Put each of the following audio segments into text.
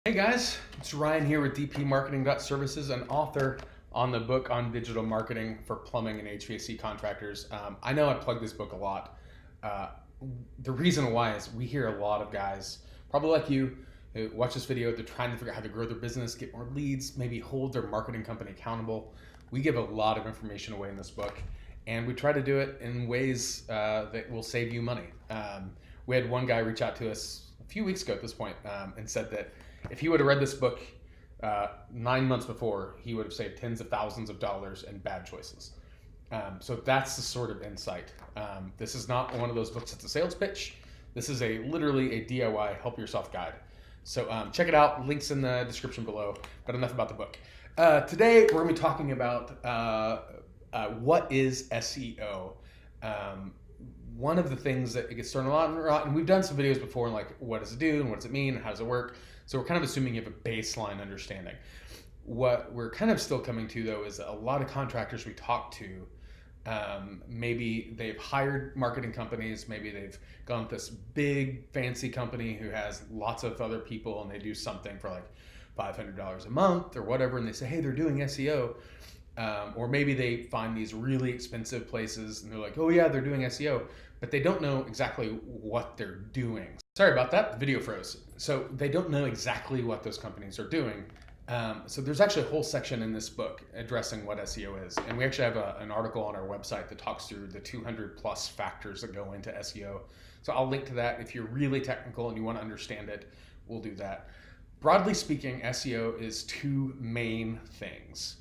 Hey guys, it's Ryan here with DP Marketing.Services, an author on the book on digital marketing for plumbing and HVAC contractors. I know I plug this book a lot. Uh, the reason why is we hear a lot of guys, probably like you, who watch this video, they're trying to figure out how to grow their business, get more leads, maybe hold their marketing company accountable. We give a lot of information away in this book, and we try to do it in ways that will save you money. We had one guy reach out to us a few weeks ago at this point and said that if he would have read this book 9 months before, he would have saved tens of thousands of dollars in bad choices. So that's the sort of insight. This is not one of those books that's a sales pitch. This is literally a DIY help yourself guide. So check it out. Links in the description below. But enough about the book. Today we're going to be talking about what is SEO. One of the things that gets thrown a lot, and we've done some videos before, and like what does it do and what does it mean and how does it work. So we're kind of assuming you have a baseline understanding. What we're kind of still coming to though is a lot of contractors we talk to, maybe they've hired marketing companies, maybe they've gone with this big fancy company who has lots of other people and they do something for like $500 a month or whatever, and they say, hey, they're doing SEO. Or maybe they find these really expensive places and they're like, oh yeah, they're doing SEO, but they don't know exactly what they're doing. Sorry about that, the video froze. So they don't know exactly what those companies are doing. So there's actually a whole section in this book addressing what SEO is. And we actually have an article on our website that talks through the 200 plus factors that go into SEO. So I'll link to that. If you're really technical and you want to understand it, we'll do that. Broadly speaking, SEO is two main things.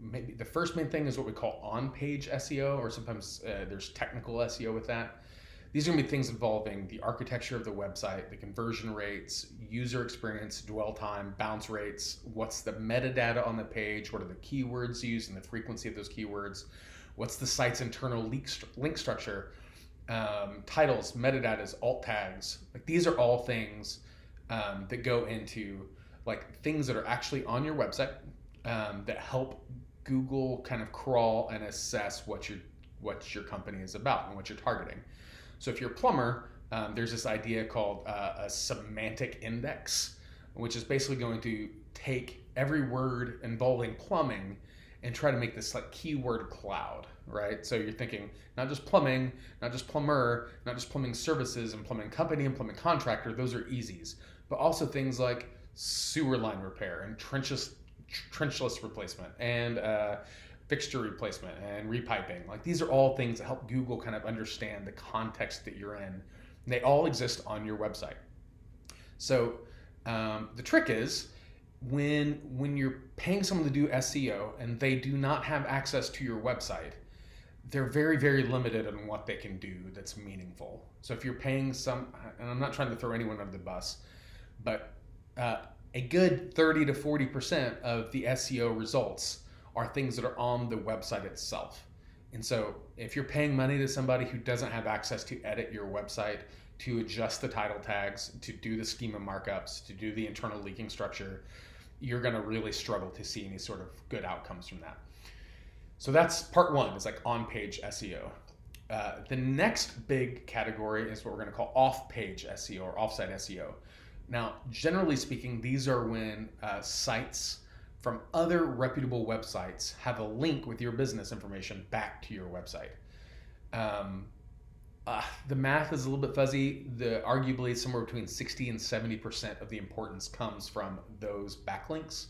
Maybe the first main thing is what we call on-page SEO, or sometimes there's technical SEO with that. These are going to be things involving the architecture of the website, the conversion rates, user experience, dwell time, bounce rates, what's the metadata on the page, what are the keywords used and the frequency of those keywords, what's the site's internal link structure, titles, metadatas, alt tags. Like these are all things that go into like things that are actually on your website. That help Google kind of crawl and assess what your company is about and what you're targeting. So if you're a plumber, there's this idea called a semantic index, which is basically going to take every word involving plumbing and try to make this like keyword cloud, right? So you're thinking not just plumbing, not just plumber, not just plumbing services and plumbing company and plumbing contractor, those are easies, but also things like sewer line repair and trenchless replacement and fixture replacement and repiping. Like these are all things that help Google kind of understand the context that you're in. And they all exist on your website. So the trick is when you're paying someone to do SEO and they do not have access to your website, they're very, very limited on what they can do that's meaningful. So if you're paying and I'm not trying to throw anyone under the bus, but a good 30 to 40% of the SEO results are things that are on the website itself. And so if you're paying money to somebody who doesn't have access to edit your website, to adjust the title tags, to do the schema markups, to do the internal linking structure, you're going to really struggle to see any sort of good outcomes from that. So that's part one, is like on-page SEO. The next big category is what we're going to call off-page SEO or offsite SEO. Now, generally speaking, these are when sites from other reputable websites have a link with your business information back to your website. The math is a little bit fuzzy. Arguably somewhere between 60 and 70% of the importance comes from those backlinks.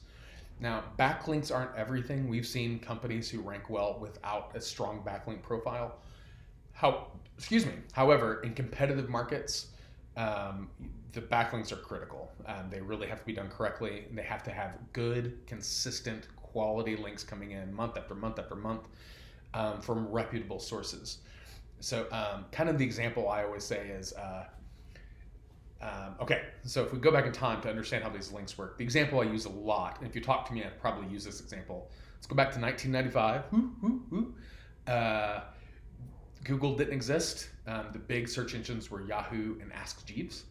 Now, backlinks aren't everything. We've seen companies who rank well without a strong backlink profile. However, in competitive markets, the backlinks are critical. They really have to be done correctly. They have to have good, consistent, quality links coming in month after month after month from reputable sources. So kind of the example I always say is, okay, so if we go back in time to understand how these links work, the example I use a lot, and if you talk to me, I'd probably use this example. Let's go back to 1995. Google didn't exist. The big search engines were Yahoo and Ask Jeeves.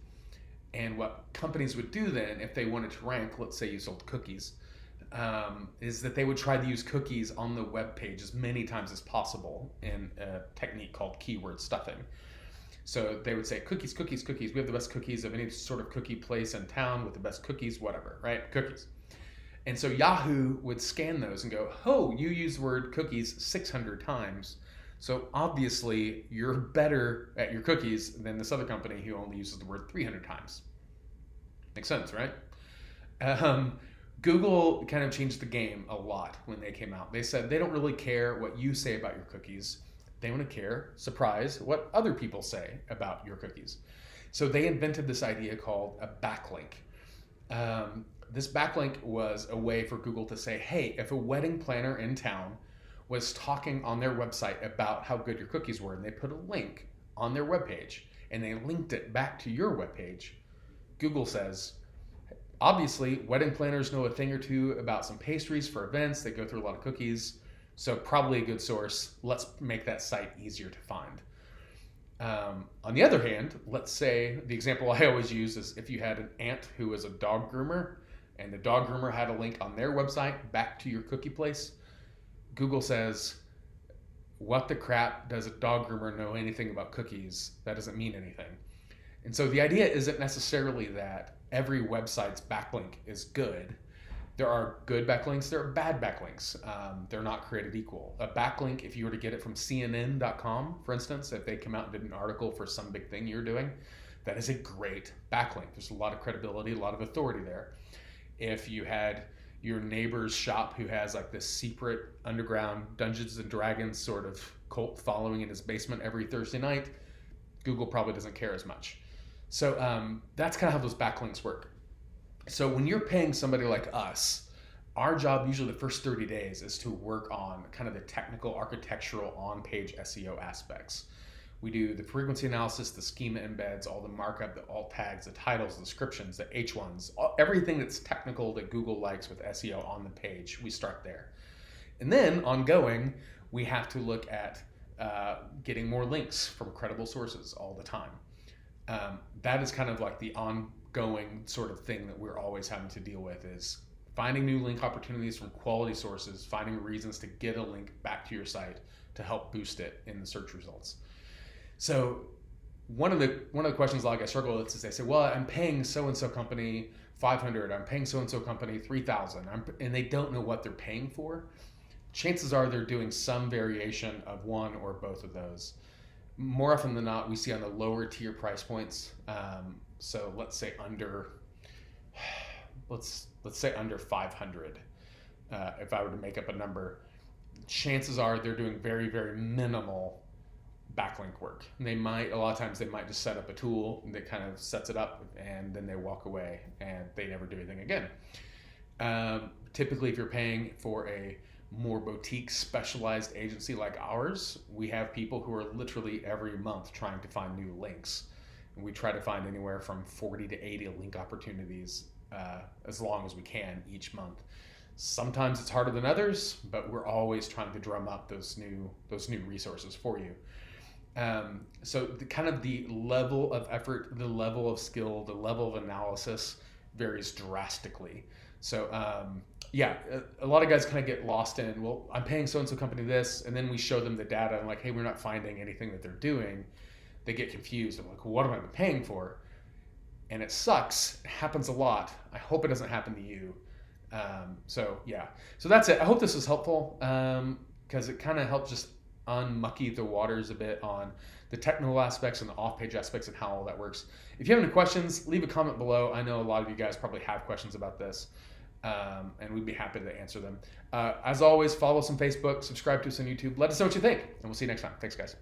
And what companies would do then, if they wanted to rank, let's say you sold cookies, is that they would try to use cookies on the web page as many times as possible in a technique called keyword stuffing. So they would say cookies, cookies, cookies. We have the best cookies of any sort of cookie place in town with the best cookies, whatever, right? Cookies. And so Yahoo would scan those and go, oh, you use the word cookies 600 times. So obviously you're better at your cookies than this other company who only uses the word 300 times. Makes sense, right? Google kind of changed the game a lot when they came out. They said they don't really care what you say about your cookies. They want to care, surprise, what other people say about your cookies. So they invented this idea called a backlink. This backlink was a way for Google to say, hey, if a wedding planner in town was talking on their website about how good your cookies were, and they put a link on their webpage, and they linked it back to your webpage, Google says, obviously, wedding planners know a thing or two about some pastries for events. They go through a lot of cookies, so probably a good source. Let's make that site easier to find. On the other hand, let's say the example I always use is if you had an aunt who was a dog groomer, and the dog groomer had a link on their website back to your cookie place, Google says, what the crap does a dog groomer know anything about cookies? That doesn't mean anything. And so the idea isn't necessarily that every website's backlink is good. There are good backlinks, there are bad backlinks. They're not created equal. A backlink, if you were to get it from CNN.com, for instance, if they come out and did an article for some big thing you're doing, that is a great backlink. There's a lot of credibility, a lot of authority there. If you had your neighbor's shop who has like this secret underground Dungeons and Dragons sort of cult following in his basement every Thursday night, Google probably doesn't care as much. So that's kind of how those backlinks work. So when you're paying somebody like us, our job usually the first 30 days is to work on kind of the technical, architectural, on-page SEO aspects. We do the frequency analysis, the schema embeds, all the markup, the alt tags, the titles, the descriptions, the H1s, everything that's technical that Google likes with SEO on the page. We start there. And then ongoing, we have to look at getting more links from credible sources all the time. That is kind of like the ongoing sort of thing that we're always having to deal with, is finding new link opportunities from quality sources, finding reasons to get a link back to your site to help boost it in the search results. So one of the questions a lot of guys struggle with is they say, well, I'm paying so-and-so company $500, I'm paying so-and-so company $3,000, and they don't know what they're paying for. Chances are they're doing some variation of one or both of those. More often than not, we see on the lower tier price points. So let's say under 500. If I were to make up a number, chances are they're doing very, very minimal backlink work. A lot of times they might just set up a tool that kind of sets it up, and then they walk away and they never do anything again. Typically, if you're paying for a more boutique specialized agency like ours, we have people who are literally every month trying to find new links. And we try to find anywhere from 40 to 80 link opportunities as long as we can each month. Sometimes it's harder than others, but we're always trying to drum up those new resources for you. So the level of effort, the level of skill, the level of analysis varies drastically. So a lot of guys kind of get lost in, well, I'm paying so-and-so company this, and then we show them the data and like, hey, we're not finding anything that they're doing. They get confused. I'm like, well, what am I paying for? And it sucks. It happens a lot. I hope it doesn't happen to you. So that's it. I hope this was helpful because it kind of helps just unmucky the waters a bit on the technical aspects and the off-page aspects and how all that works. If you have any questions, leave a comment below. I know a lot of you guys probably have questions about this, and we'd be happy to answer them. As always, follow us on Facebook, subscribe to us on YouTube. Let us know what you think, and we'll see you next time. Thanks, guys.